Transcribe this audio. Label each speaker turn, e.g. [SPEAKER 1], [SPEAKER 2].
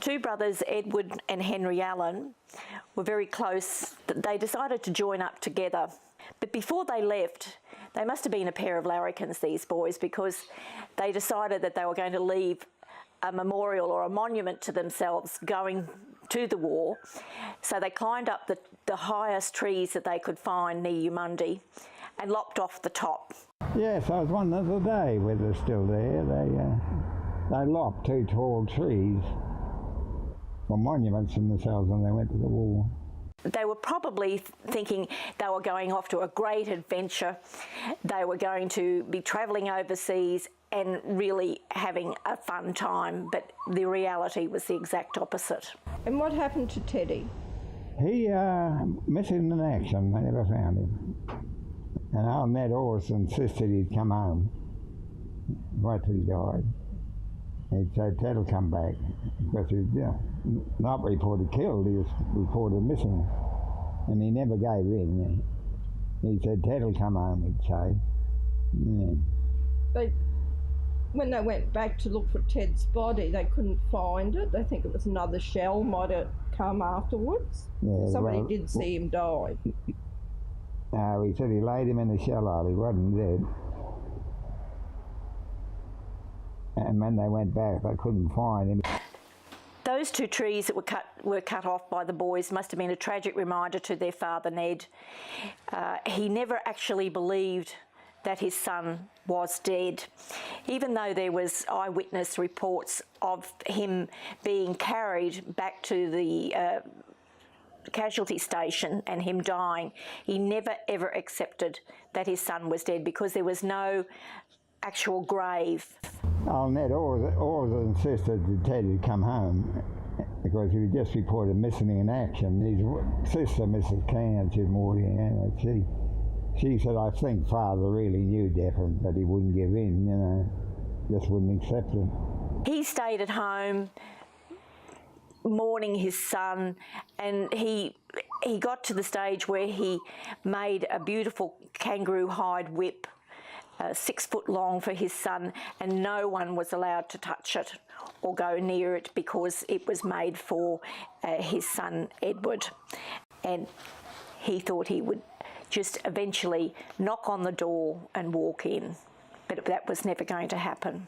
[SPEAKER 1] two brothers, Edward and Henry Allen, were very close. They decided to join up together. But before they left, they must have been a pair of larrikins, these boys, because they decided that they were going to leave a memorial or a monument to themselves going to the war. So they climbed up the highest trees that they could find near Eumundi and lopped off the top.
[SPEAKER 2] Yes, I was one of the day where they're still there. They lopped two tall trees for monuments to themselves when they went to the war.
[SPEAKER 1] They were probably thinking they were going off to a great adventure. They were going to be travelling overseas and really having a fun time, but the reality was the exact opposite.
[SPEAKER 3] And what happened to Teddy?
[SPEAKER 2] He missing in action. They never found him. And old Ned Orrs insisted he'd come home right till he died. He'd say Ted'll come back, because he was not reported killed, he was reported missing. And he never gave in. He said Ted'll come home, he'd say. Yeah.
[SPEAKER 3] When they went back to look for Ted's body, they couldn't find it. They think it was another shell might have come afterwards.
[SPEAKER 2] Yeah,
[SPEAKER 3] Somebody did see him die.
[SPEAKER 2] No, he said he laid him in the shell hole, he wasn't dead. And when they went back, they couldn't find him.
[SPEAKER 1] Those two trees that were cut off by the boys must have been a tragic reminder to their father, Ned. He never actually believed that his son was dead, even though there was eyewitness reports of him being carried back to the casualty station and him dying. He never ever accepted that his son was dead because there was no actual grave.
[SPEAKER 2] Oh, Ned always insisted that Ted had come home because he was just reported missing in action. His sister, Mrs. Cairns, she said, I think Father really knew different, but he wouldn't give in, just wouldn't accept it.
[SPEAKER 1] He stayed at home mourning his son, and he got to the stage where he made a beautiful kangaroo hide whip, 6 foot long, for his son, and no one was allowed to touch it or go near it because it was made for his son Edward. And he thought he would just eventually knock on the door and walk in, but that was never going to happen.